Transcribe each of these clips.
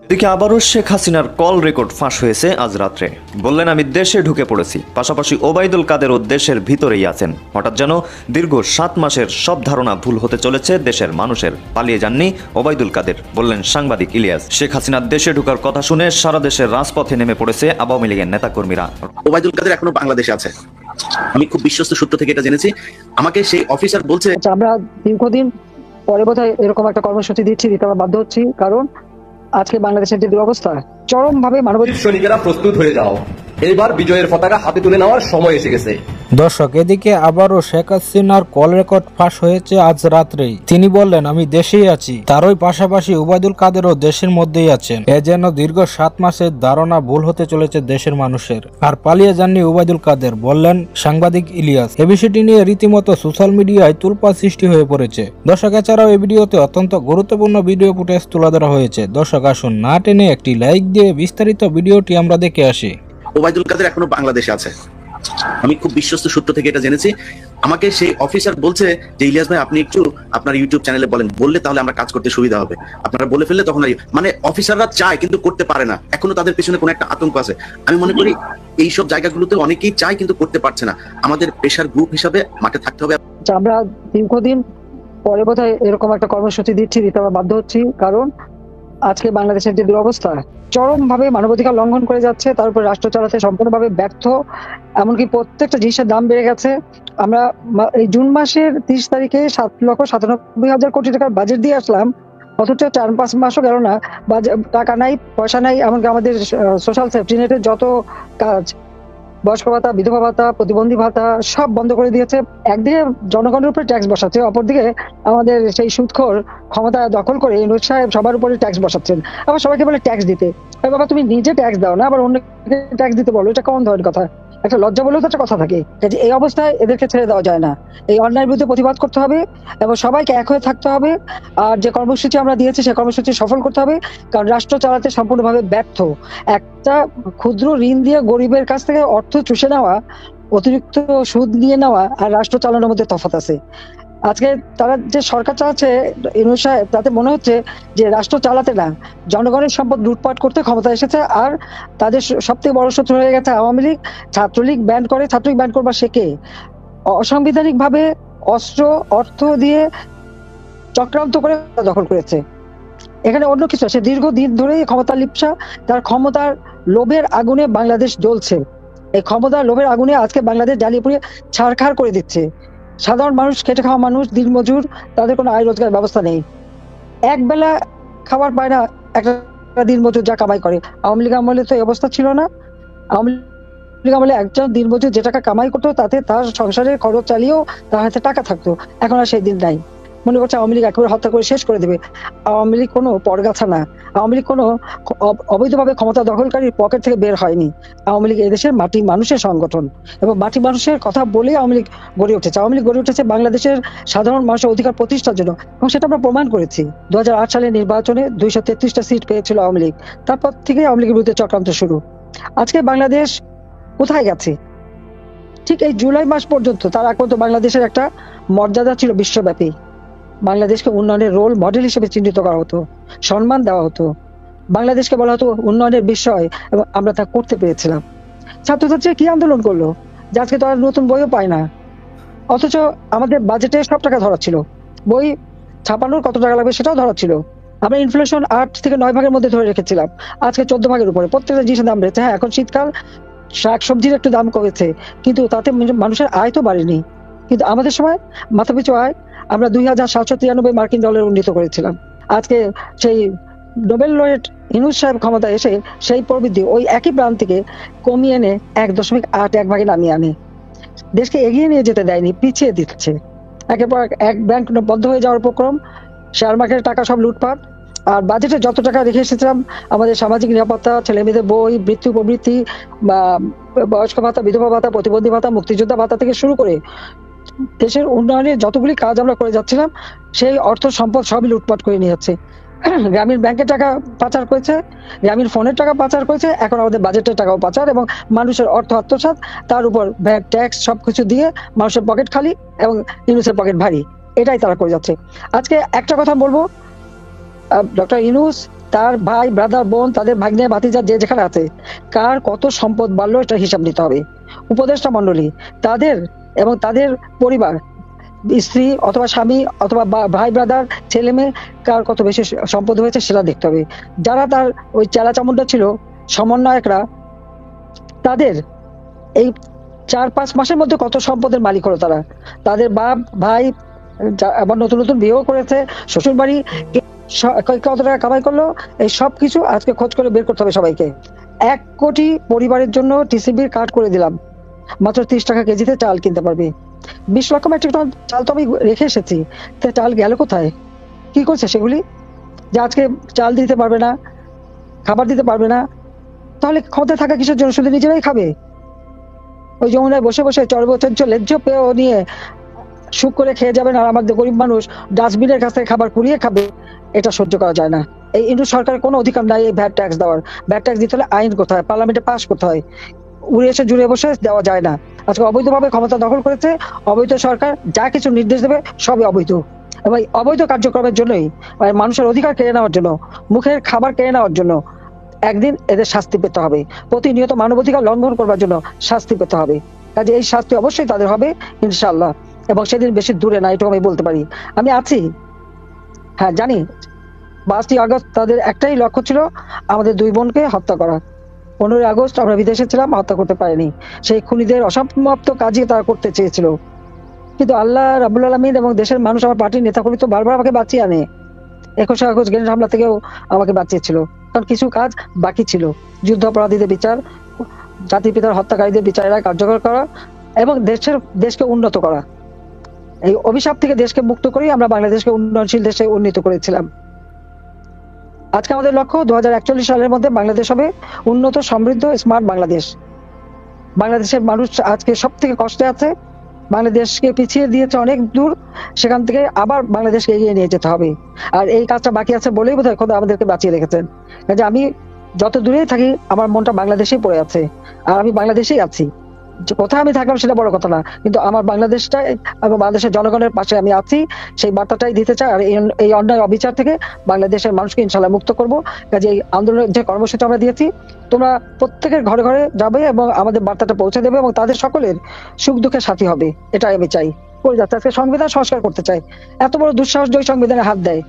এদিকে আবারও শেখ হাসিনার কল রেকর্ড ফাঁস হয়েছে আজ রাত্রে। বললেন, আমি দেশে ঢুকে পড়েছি, পাশাপাশি ওবায়দুল কাদেরও দেশের ভিতরেই আছেন। হঠাৎ যেন দীর্ঘ 7 মাসের সব ধারণা ভুল হতে চলেছে দেশের মানুষের। পালিয়ে যাননি ওবায়দুল কাদের, বললেন সাংবাদিক ইলিয়াস। শেখ হাসিনার দেশে ঢোকার কথা শুনে সারা দেশের রাজপথে নেমে পড়েছে আওয়ামী লীগের নেতাকর্মীরা। ওবায়দুল কাদের এখনো বাংলাদেশে আছে, আমি খুব বিশ্বস্ত সূত্র থেকে এটা জেনেছি। আমাকে সেই অফিসার বলছে, আমরা দীর্ঘদিন পরে বোধহয় এরকম একটা কর্মসূচি দিতে আমরা বাধ্য হচ্ছি, কারণ আজকে বাংলাদেশের যে দুরবস্থা, চরমভাবে মানবাধিকার। সৈনিকেরা প্রস্তুত হয়ে যাও, এইবার বিজয়ের পতাকা হাতে তুলে নেওয়ার সময় এসে গেছে। দর্শক, এদিকে আবারও শেখ হাসিনার কল রেকর্ড ফাঁস হয়েছে আজ রাত্রেই। তিনি বললেন, আমি দেশেই আছি, তারই পাশাপাশি ওবায়দুল কাদেরও দেশের মধ্যেই আছেন। এ যেন দীর্ঘ 7 মাসের ধারণা ভুল হতে চলেছে দেশের মানুষের। আর পালিয়ে যাননি ওবায়দুল কাদের, বললেন সাংবাদিক ইলিয়াস। এ বিষয়টি নিয়ে রীতিমতো সোশ্যাল মিডিয়ায় তোলপাড় সৃষ্টি হয়ে পড়েছে। দর্শক, এছাড়াও এই ভিডিওতে অত্যন্ত গুরুত্বপূর্ণ ভিডিও ফুটেজ তুলে ধরা হয়েছে। দর্শক, আসুন না টেনে একটি লাইক দিয়ে বিস্তারিত ভিডিওটি আমরা দেখে আসি। ওবায়দুল কাদের এখনো বাংলাদেশে আছে, আমি খুব বিশ্বস্ত সূত্র থেকে এটা জেনেছি। আমাকে সেই অফিসার বলছে যে, ইলিয়াস ভাই, আপনি একটু আপনার ইউটিউব চ্যানেলে বললে তাহলে আমরা কাজ করতে সুবিধা হবে। আপনারা বলে ফেললে তখন মানে অফিসাররা চায় কিন্তু করতে পারে না, এখনো তাদের পেছনে কোনো একটা আতঙ্ক আছে। আমি মনে করি এইসব জায়গাগুলোতে অনেকেই চায় কিন্তু করতে পারছে না। আমাদের প্রেশার গ্রুপ হিসাবে মাঠে থাকতে হবে। আমরা দীর্ঘদিন পরে বোধহয় এরকম একটা কর্মসূচি দিতে আমরা বাধ্য হচ্ছি, কারণ আজকে বাংলাদেশের যে দুরবস্থা, চরমভাবে মানবাধিকার লঙ্ঘন করে যাচ্ছে, তার উপর রাষ্ট্র চালাতে সম্পূর্ণভাবে ব্যর্থ। এমনকি প্রত্যেকটা জিনিসের দাম বেড়ে গেছে। আমরা এই জুন মাসের 30 তারিখে 7,97,000 কোটি টাকার বাজেট দিয়ে আসলাম, অথচ 4-5 মাসও গেল না, টাকা নাই, পয়সা নাই। এমনকি আমাদের সোশ্যাল সেফটি নেটের যত কাজ, বয়স্ক ভাতা, বিধবা ভাতা, প্রতিবন্ধী ভাতা সব বন্ধ করে দিয়েছে। একদিকে জনগণের উপরে ট্যাক্স বসাচ্ছে, অপরদিকে আমাদের সেই সুদখোর ক্ষমতা দখল করে ইউনূস সাহেব সবার উপরে ট্যাক্স বসাচ্ছেন। আবার সবাইকে বলে ট্যাক্স দিতে। বাবা, তুমি নিজে ট্যাক্স দাও না, আবার অন্যকে ট্যাক্স দিতে বলো, এটা কোন ধরনের কথা? একটা লজ্জা বলেও তো একটা কথা থাকে। এই অবস্থায় এদেরকে ছেড়ে দেওয়া যায় না। এই অন্যায়ের বিরুদ্ধে প্রতিবাদ করতে হবে এবং সবাইকে এক হয়ে থাকতে হবে। আর যে কর্মসূচি আমরা দিয়েছি সেই কর্মসূচি সফল করতে হবে, কারণ রাষ্ট্র চালাতে সম্পূর্ণভাবে ব্যর্থ। একটা ক্ষুদ্র ঋণ দিয়ে গরিবের কাছ থেকে অর্থ চুষে নেওয়া, অতিরিক্ত সুদ নিয়ে নেওয়া আর রাষ্ট্র চালানোর মধ্যে তফাৎ আছে। আজকে তারা যে সরকার চালাচ্ছে ইউনূস সাহেব, তাতে মনে হচ্ছে যে রাষ্ট্র চালাতে না, জনগণের সম্পদ লুটপাট করতে ক্ষমতা এসেছে। আর তাদের সবথেকে বড় শত্রু হয়ে গেছে আওয়ামী লীগ। ছাত্রলীগ ব্যান করে, ছাত্রলীগ ব্যান করবার শেখে অসাংবিধানিক ভাবে অস্ত্র অর্থ দিয়ে চক্রান্ত করে দখল করেছে। এখানে অন্য কিছু, সে দীর্ঘদিন ধরেই ক্ষমতার লিপ্সা, তার ক্ষমতার লোভের আগুনে বাংলাদেশ জ্বলছে। এই ক্ষমতার লোভের আগুনে আজকে বাংলাদেশ জ্বালিয়ে পুড়িয়ে ছারখার করে দিচ্ছে। সাধারণ মানুষ, খেটে খাওয়া মানুষ, দিনমজুর, তাদের কোনো আয় রোজগার ব্যবস্থা নেই। এক বেলা খাবার পায় না একটা দিনমজুর যা কামাই করে। আওয়ামী লীগ আমলে তো এই অবস্থা ছিল না। আওয়ামী লীগ আমলে একজন দিনমজুর যে টাকা কামাই করতো, তাতে তার সংসারের খরচ চালিয়েও তার হাতে টাকা থাকতো। এখন আর সেই দিন নাই। মনে করছে আওয়ামী লীগ একেবারে হত্যা করে শেষ করে দেবে। আওয়ামী লীগ কোনো পরগাছা না। আওয়ামী লীগ কোনো অবৈধভাবে ক্ষমতা দখলকারীর পকেট থেকে বের হয়নি। আওয়ামী লীগ এদেশের মাটি মানুষের সংগঠন, এবং মাটি মানুষের কথা বলেই আওয়ামী লীগ গড়ে উঠেছে। আওয়ামী লীগ গড়ে উঠেছে বাংলাদেশের সাধারণ মানুষের অধিকার প্রতিষ্ঠার জন্য, এবং সেটা আমরা প্রমাণ করেছি। 2008 সালের নির্বাচনে 233টা সিট পেয়েছিল আওয়ামী লীগ। তারপর থেকে আওয়ামী লীগের বিরুদ্ধে চক্রান্ত শুরু। আজকে বাংলাদেশ কোথায় গেছে? ঠিক এই জুলাই মাস পর্যন্ত, তার আগ পর্যন্ত বাংলাদেশের একটা মর্যাদা ছিল বিশ্বব্যাপী। বাংলাদেশকে উন্নয়নের রোল মডেল হিসেবে চিহ্নিত করা হতো, সম্মান দেওয়া হতো, বাংলাদেশকে বলা হতো উন্নয়নের বিষয়, এবং আমরা তা করতে পেরেছিলাম। ছাত্রছাত্রীরা কি আন্দোলন করলো যে আজকে তারা নতুন বইও পায় না, অথচ আমাদের বাজেটে সব টাকা ধরা ছিল। বই ছাপানোর কত টাকা লাগবে সেটাও ধরা ছিল। আমরা ইনফ্লেশন 8 থেকে 9 ভাগের মধ্যে ধরে রেখেছিলাম, আজকে 14 ভাগের উপরে। প্রত্যেকটা জিনিসের দাম বেড়েছে। হ্যাঁ, এখন শীতকাল, শাকসবজির একটু দাম কমেছে, কিন্তু তাতে মানুষের আয় তো বাড়েনি। কিন্তু আমাদের সময় মাথাপিছু আয় আমরা 2,793 মার্কিন ডলার উন্নীত করেছিলাম। আজকে সেই নোবেল লরেট ইউনূস সাহেব ক্ষমতা এসে সেই প্রবৃদ্ধি ওই একই প্রান্ত থেকে কমিয়ে এনে 1.81 ভাগে নামিয়ে আনে। দেশকে এগিয়ে নিয়ে যেতে দেয়নি, পিছিয়ে দিচ্ছে। একের পর এক ব্যাংক বন্ধ হয়ে যাওয়ার উপক্রম, শেয়ার মার্কেটের টাকা সব লুটপাট। আর বাজেটে যত টাকা রেখে এসেছিলাম আমাদের সামাজিক নিরাপত্তা, ছেলে মেয়েদের বই, মৃত্যু প্রবৃত্তি, বা বয়স্ক ভাতা, বিধবা ভাতা, প্রতিবন্ধী ভাতা, মুক্তিযোদ্ধা ভাতা থেকে শুরু করে দেশের উন্নয়নের যতগুলি কাজ আমরা করে যাচ্ছিলাম, সেই অর্থ সম্পদ সবই লুটপাট করে নিয়ে যাচ্ছে। গ্রামীণ ব্যাংকের টাকা পাচার করেছে, গ্রামীণ ফোনের টাকা পাচার করেছে, এখন আমাদের বাজেটের টাকাও পাচার, এবং মানুষের অর্থ আত্মসাৎ, তার উপর ভ্যাট, ট্যাক্স সবকিছু দিয়ে মানুষের পকেট খালি এবং ইউনূসের পকেট ভারী। এটাই তারা করে যাচ্ছে। আজকে একটা কথা বলবো, ডক্টর ইউনূস তার ভাই ব্রাদার বোন তাদের ভাগ্নে ভাতিজা যে যেখানে আছে কার কত সম্পদ বাড়লো এটা হিসাব নিতে হবে। উপদেষ্টা মণ্ডলী তাদের এবং তাদের পরিবার, স্ত্রী অথবা স্বামী অথবা ভাই ব্রাদার ছেলে মেয়ে কার কত বেশি সম্পদ হয়েছে সেটা দেখতে হবে। যারা তার ওই চেলা চামুন্ডা ছিল সমন্বয়করা, তাদের এই 4-5 মাসের মধ্যে কত সম্পদের মালিক হলো তারা। তাদের বাপ ভাই আবার নতুন নতুন বিয়েও করেছে, শ্বশুর বাড়ি কত টাকা কামাই করলো, এই সব কিছু আজকে খোঁজ করে বের করতে হবে সবাইকে। 1 কোটি পরিবারের জন্য টিসিবির কার্ড করে দিলাম, মাত্র 30 টাকা কেজিতে চাল কিনতে পারবে। 20 লক্ষ মেট্রিক টন চাল তো আমি রেখে এসেছি, চাল গেল কোথায়, কি করছে সেগুলি? যে আজকে চাল দিতে পারবে না, খাবার দিতে পারবে না, তাহলে ক্ষমতায় থাকা কিসের জন্য? শুধু নিজেরাই খাবে। ওই যমুনায় বসে বসে চর্বচঞ্চ লেজ্জ পেয় নিয়ে সুখ করে খেয়ে যাবেন, আর আমাদের গরিব মানুষ ডাস্টবিনের কাছ থেকে খাবার কুড়িয়ে খাবে। এটা সহ্য করা যায় না। এই ইন্ডু সরকারের কোনো অধিকার নাই এই ভ্যাট ট্যাক্স দেওয়ার। ভ্যাট ট্যাক্স দিতে হলে আইন কোথায়, পার্লামেন্টে পাস করতে হয়, উড়ে এসে জুড়ে বসে দেওয়া যায় না। আজকে অবৈধভাবে ক্ষমতা দখল করেছে অবৈধ সরকার, যা কিছু নির্দেশ দেবে সবই অবৈধ, এবং অবৈধ কার্যক্রমের জন্যই, মানুষের অধিকার কেড়ে নেওয়ার জন্য, মুখের খাবার কেড়ে নেওয়ার জন্য একদিন এদের শাস্তি পেতে হবে। প্রতিনিয়ত মানবাধিকার লঙ্ঘন করবার জন্য শাস্তি পেতে হবে। কাজে এই শাস্তি অবশ্যই তাদের হবে ইনশাআল্লাহ, এবং সেদিন বেশি দূরে না, এটুকু আমি বলতে পারি। আমি আছি, হ্যাঁ জানি। 5ই আগস্ট তাদের একটাই লক্ষ্য ছিল আমাদের 2 বোনকে হত্যা করা। 15ই আগস্ট আমরা বিদেশে ছিলাম, হত্যা করতে পারিনি। সেই খুনিদের অসমাপ্ত কাজই তারা করতে চেয়েছিল, কিন্তু আল্লাহ রাব্বুল আলামিন এবং দেশের মানুষ, আমার পার্টির নেতাকর্মী তো বারবার আমাকে বাঁচিয়ে আনে। 21 আগস্ট গ্রেনেড হামলা থেকেও আমাকে বাঁচিয়েছিল, কারণ কিছু কাজ বাকি ছিল। যুদ্ধ অপরাধীদের বিচার, জাতির পিতার হত্যাকারীদের বিচারের কার্যকর করা এবং দেশকে উন্নত করা। এই অভিশাপ থেকে দেশকে মুক্ত করেই আমরা বাংলাদেশকে উন্নয়নশীল দেশে উন্নীত করেছিলাম। আজকে আমাদের লক্ষ্য 2041 সালের মধ্যে বাংলাদেশ হবে উন্নত, সমৃদ্ধ, স্মার্ট বাংলাদেশ। বাংলাদেশের মানুষ আজকে সব থেকে কষ্টে আছে, বাংলাদেশকে পিছিয়ে দিয়েছে অনেক দূর, সেখান থেকে আবার বাংলাদেশকে এগিয়ে নিয়ে যেতে হবে। আর এই কাজটা বাকি আছে বলেই বোধহয় খোদা আমাদেরকে বাঁচিয়ে রেখেছেন। কাজে আমি যত দূরেই থাকি আমার মনটা বাংলাদেশেই পড়ে আছে, আর আমি বাংলাদেশেই আছি। কোথায় আমি থাকলাম সেটা বড় কথা না, কিন্তু আমার বাংলাদেশটা এবং বাংলাদেশের জনগণের পাশে আমি আছি, সেই বার্তাটাই দিতে চাই। আর এই অন্যায় অবিচার থেকে বাংলাদেশের মানুষকে ইনশাল্লাহ মুক্ত করবো। কাজে এই আন্দোলনের যে কর্মসূচি আমরা দিয়েছি, তোমরা প্রত্যেকের ঘরে ঘরে যাবে এবং আমাদের বার্তাটা পৌঁছে দেবে এবং তাদের সকলের সুখ দুঃখের সাথী হবে, এটাই আমি চাই। করে যাচ্ছে আজকে সংবিধান সংস্কার করতে চাই, এত বড় দুঃসাহস জয় সংবিধানে হাত দেয়।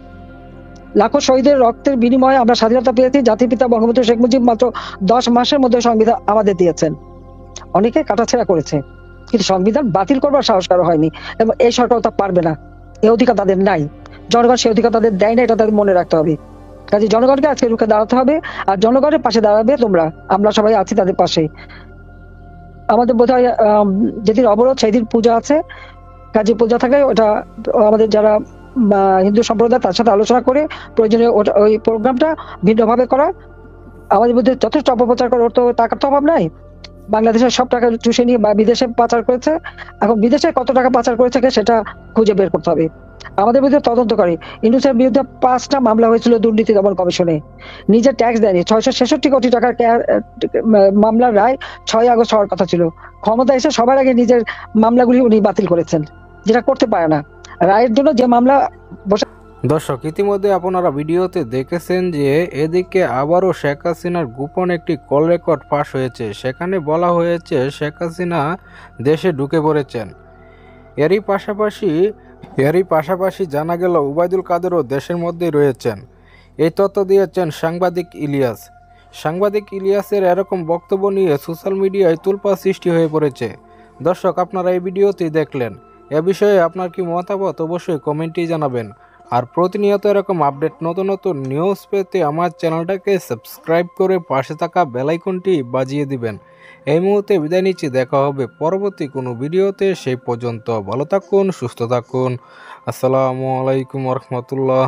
লাখো শহীদের রক্তের বিনিময়ে আমরা স্বাধীনতা পেয়েছি। জাতির পিতা বঙ্গবন্ধু শেখ মুজিব মাত্র 10 মাসের মধ্যে সংবিধান আমাদের দিয়েছেন। অনেকে কাটাছেড়া করেছে, কিন্তু সংবিধান বাতিল করবার সাহস কারো হয়নি, এবং এই সরকার তা পারবে না। এই অধিকার তাদের নাই, জনগণ সেই অধিকার তাদের দেয় না, এটা তাদের মনে রাখতে হবে। কাজে জনগণকে আজকে রুখে দাঁড়াতে হবে, আর জনগণের পাশে দাঁড়াবে তোমরা, আমরা সবাই আছি তাদের পাশে। আমাদের বোধহয় যেদিন অবরোধ সেই দিন পূজা আছে, কাজে পূজা থাকলে ওটা আমাদের যারা হিন্দু সম্প্রদায় তার সাথে আলোচনা করে প্রয়োজনীয় ওই প্রোগ্রামটা ভিন্নভাবে করা। আমাদের মধ্যে যথেষ্ট অপপ্রচার করে, ওর তো টাকার তো অভাব নাই। বাংলাদেশের সব টাকা চুষে নিয়ে বিদেশে পাচার করেছে, এখন বিদেশে কত টাকা পাচার করেছে সেটা খুঁজে বের করতে হবে। আমাদের বিরুদ্ধে তদন্ত করে ইউনূসের বিরুদ্ধে 5টা মামলা হয়েছিল দুর্নীতি দমন কমিশনে, নিজে ট্যাক্স দেয়নি। 666 কোটি টাকার মামলার রায় 6 আগস্ট হওয়ার কথা ছিল, ক্ষমতা এসে সবার আগে নিজের মামলাগুলি উনি বাতিল করেছেন, যেটা করতে পারে না। রায়ের জন্য যে মামলা বসে। দর্শক, ইতিমধ্যে আপনারা ভিডিওতে দেখেছেন যে এদিকে আবারও শেখ হাসিনার গোপন একটি কল রেকর্ড ফাঁস হয়েছে। সেখানে বলা হয়েছে শেখ হাসিনা দেশে ঢুকে পড়েছেন। এরই পাশাপাশি জানা গেল ওবায়দুল কাদেরও দেশের মধ্যেই রয়েছেন। এই তথ্য দিয়েছেন সাংবাদিক ইলিয়াস। সাংবাদিক ইলিয়াসের এরকম বক্তব্য নিয়ে সোশ্যাল মিডিয়ায় তোলপাড় সৃষ্টি হয়ে পড়েছে। দর্শক, আপনারা এই ভিডিওটি দেখলেন, এ বিষয়ে আপনার কি মতামত অবশ্যই কমেন্টেই জানাবেন। আর প্রতিনিয়ত এরকম আপডেট নতুন নতুন নিউজ পেতে আমার চ্যানেলটাকে সাবস্ক্রাইব করে পাশে থাকা বেল আইকনটি বাজিয়ে দিবেন। এই মুহূর্তে বিদায় নিচ্ছি, দেখা হবে পরবর্তী কোনো ভিডিওতে। সেই পর্যন্ত ভালো থাকুন, সুস্থ থাকুন। আসসালামু আলাইকুম রহমতুল্লাহ।